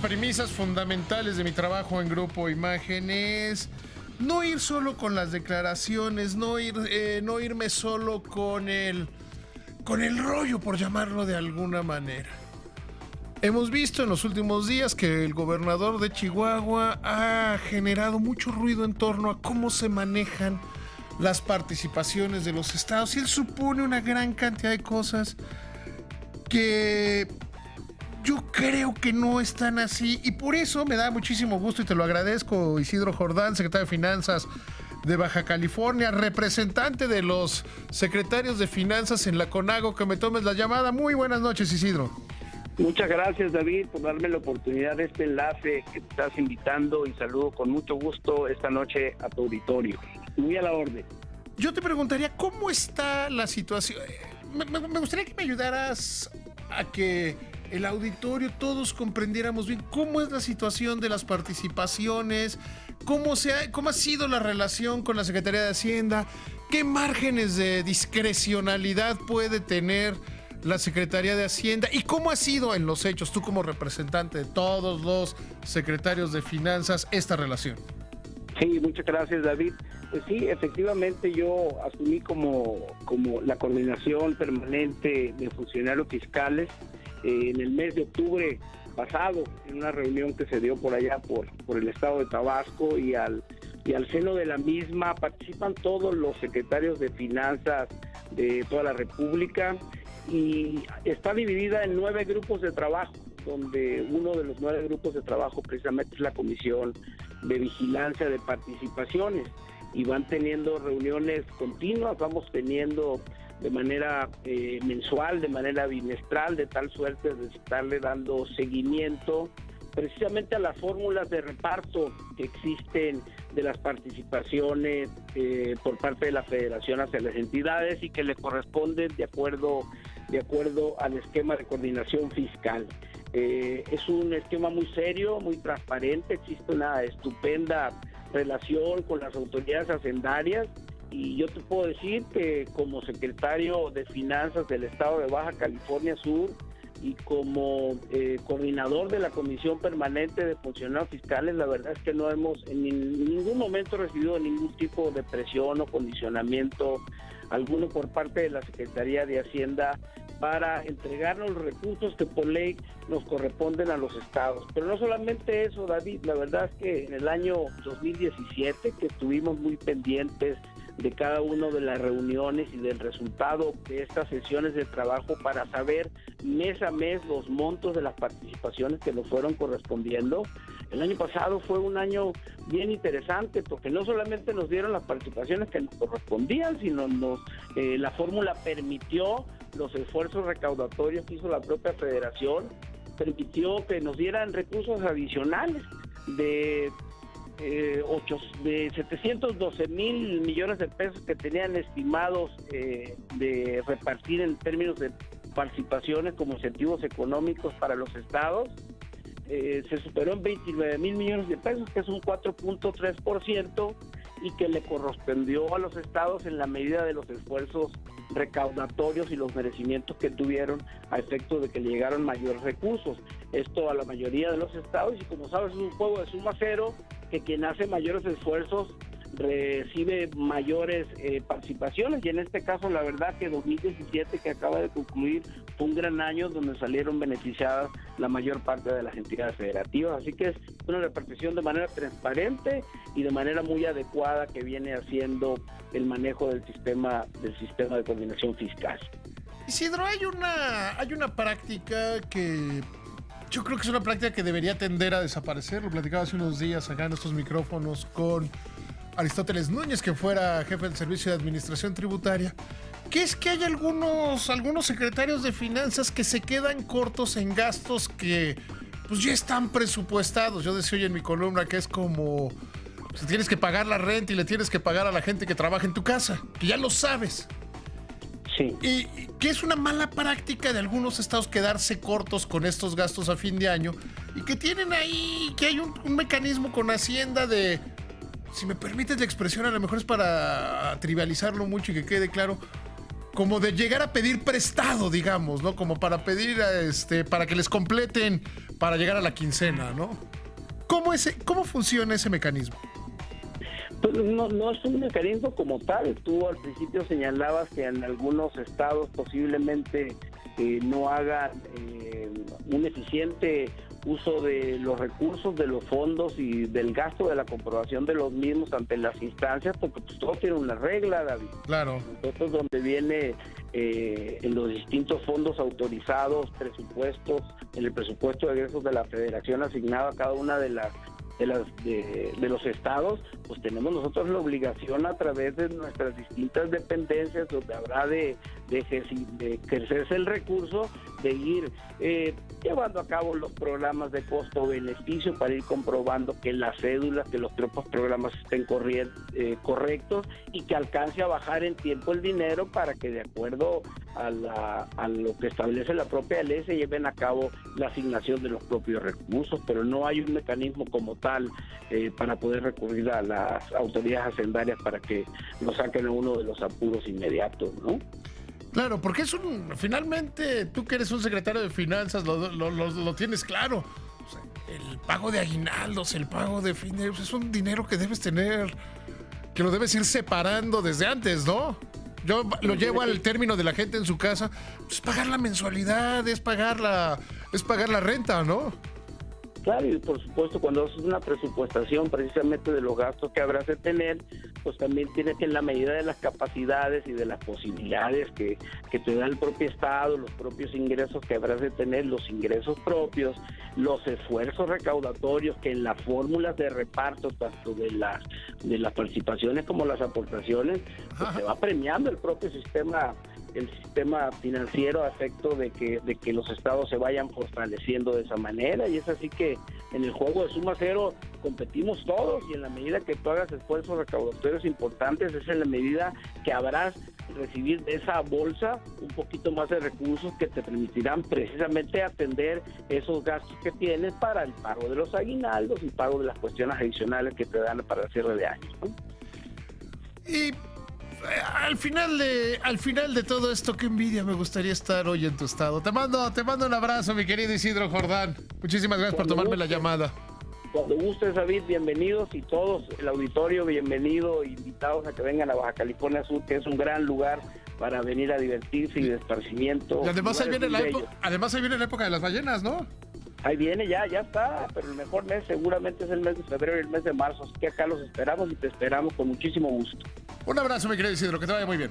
premisas fundamentales de mi trabajo en Grupo Imagen es no ir solo con las declaraciones, no irme solo con el rollo, por llamarlo de alguna manera. Hemos visto en los últimos días que el gobernador de Chihuahua ha generado mucho ruido en torno a cómo se manejan las participaciones de los estados, y él supone una gran cantidad de cosas que yo creo que no están así, y por eso me da muchísimo gusto y te lo agradezco, Isidro Jordán, secretario de Finanzas de Baja California, representante de los secretarios de Finanzas en la CONAGO, que me tomes la llamada. Muy buenas noches, Isidro. Muchas gracias, David, por darme la oportunidad de este enlace que te estás invitando, y saludo con mucho gusto esta noche a tu auditorio. Muy a la orden. Yo te preguntaría, ¿cómo está la situación? Me gustaría que me ayudaras a que el auditorio, todos comprendiéramos bien cómo es la situación de las participaciones, cómo ha sido la relación con la Secretaría de Hacienda, qué márgenes de discrecionalidad puede tener la Secretaría de Hacienda y cómo ha sido en los hechos, tú como representante de todos los secretarios de Finanzas, esta relación. Sí, muchas gracias, David. Pues sí, efectivamente yo asumí como la coordinación permanente de funcionarios fiscales en el mes de octubre pasado, en una reunión que se dio por allá por el estado de Tabasco, y al seno de la misma participan todos los secretarios de Finanzas de toda la República, y está dividida en 9 grupos de trabajo, donde uno de los 9 grupos de trabajo precisamente es la Comisión de Vigilancia de Participaciones, y van teniendo reuniones continuas, vamos teniendo de manera mensual, de manera bimestral, de tal suerte de estarle dando seguimiento precisamente a las fórmulas de reparto que existen de las participaciones por parte de la Federación hacia las entidades, y que le corresponden de acuerdo al esquema de coordinación fiscal. Es un esquema muy serio, muy transparente, existe una estupenda relación con las autoridades hacendarias, y yo te puedo decir que como secretario de Finanzas del estado de Baja California Sur y como coordinador de la Comisión Permanente de Funcionarios Fiscales, la verdad es que no hemos en ningún momento recibido ningún tipo de presión o condicionamiento alguno por parte de la Secretaría de Hacienda para entregarnos los recursos que por ley nos corresponden a los estados. Pero no solamente eso, David, la verdad es que en el año 2017, que estuvimos muy pendientes de cada una de las reuniones y del resultado de estas sesiones de trabajo para saber mes a mes los montos de las participaciones que nos fueron correspondiendo. El año pasado fue un año bien interesante, porque no solamente nos dieron las participaciones que nos correspondían, sino la fórmula permitió los esfuerzos recaudatorios que hizo la propia federación, permitió que nos dieran recursos adicionales de 712 mil millones de pesos que tenían estimados de repartir en términos de participaciones como incentivos económicos para los estados. Se superó en 29 mil millones de pesos, que es un 4.3%, y que le correspondió a los estados en la medida de los esfuerzos recaudatorios y los merecimientos que tuvieron a efecto de que le llegaron mayores recursos. Esto a la mayoría de los estados, y como sabes es un juego de suma cero, que quien hace mayores esfuerzos recibe mayores participaciones, y en este caso la verdad que 2017, que acaba de concluir, fue un gran año donde salieron beneficiadas la mayor parte de las entidades federativas, así que es una repartición de manera transparente y de manera muy adecuada que viene haciendo el manejo del sistema de coordinación fiscal. Isidro, hay una práctica que yo creo que es una práctica que debería tender a desaparecer. Lo platicaba hace unos días acá en estos micrófonos con Aristóteles Núñez, que fuera jefe del Servicio de Administración Tributaria, que es que hay algunos secretarios de Finanzas que se quedan cortos en gastos que pues ya están presupuestados. Yo decía hoy en mi columna que es como pues, tienes que pagar la renta y le tienes que pagar a la gente que trabaja en tu casa, que ya lo sabes. Sí. Y que es una mala práctica de algunos estados quedarse cortos con estos gastos a fin de año, y que tienen ahí, que hay un mecanismo con Hacienda de, si me permites la expresión, a lo mejor es para trivializarlo mucho y que quede claro, como de llegar a pedir prestado, digamos, ¿no? Como para pedir, para que les completen para llegar a la quincena, ¿no? ¿Cómo funciona ese mecanismo? Pues no es un mecanismo como tal. Tú al principio señalabas que en algunos estados posiblemente no hagan un eficiente uso de los recursos, de los fondos y del gasto de la comprobación de los mismos ante las instancias, porque pues todo tiene una regla, David. Claro. Nosotros donde viene en los distintos fondos autorizados, presupuestos, en el presupuesto de egresos de la Federación asignado a cada una de los estados, pues tenemos nosotros la obligación a través de nuestras distintas dependencias donde habrá de ejercerse el recurso, de ir llevando a cabo los programas de costo-beneficio para ir comprobando que las cédulas, que los propios programas estén correctos y que alcance a bajar en tiempo el dinero para que de acuerdo a lo que establece la propia ley se lleven a cabo la asignación de los propios recursos, pero no hay un mecanismo como tal para poder recurrir a las autoridades hacendarias para que lo saquen a uno de los apuros inmediatos, ¿no? Claro, porque finalmente, tú que eres un secretario de finanzas, lo tienes claro. O sea, el pago de aguinaldos, el pago de fin de... es un dinero que debes tener, que lo debes ir separando desde antes, ¿no? Yo lo llevo al término de la gente en su casa. Es pagar la mensualidad, es pagar la renta, ¿no? Claro, y por supuesto cuando haces una presupuestación precisamente de los gastos que habrás de tener, pues también tienes que en la medida de las capacidades y de las posibilidades que te da el propio Estado, los propios ingresos que habrás de tener, los ingresos propios, los esfuerzos recaudatorios que en las fórmulas de reparto, tanto de las participaciones como las aportaciones, pues se va premiando el propio sistema financiero a efecto de que los estados se vayan fortaleciendo de esa manera, y es así que en el juego de suma cero competimos todos, y en la medida que tú hagas esfuerzos recaudatorios importantes es en la medida que habrás recibir de esa bolsa un poquito más de recursos que te permitirán precisamente atender esos gastos que tienes para el pago de los aguinaldos y pago de las cuestiones adicionales que te dan para el cierre de año, ¿no? Y al final de todo esto, qué envidia me gustaría estar hoy en tu estado. Te mando un abrazo, mi querido Isidro Jordán. Muchísimas gracias por tomarme la llamada. Cuando gustes, David, bienvenidos, y todos, el auditorio, bienvenido, invitados a que vengan a Baja California Sur, que es un gran lugar para venir a divertirse y de esparcimiento. Y además ahí viene la época de las ballenas, ¿no? Ahí viene, ya está, pero el mejor mes seguramente es el mes de febrero y el mes de marzo, así que acá los esperamos y te esperamos con muchísimo gusto. Un abrazo, mi querido Isidro, que te vaya muy bien.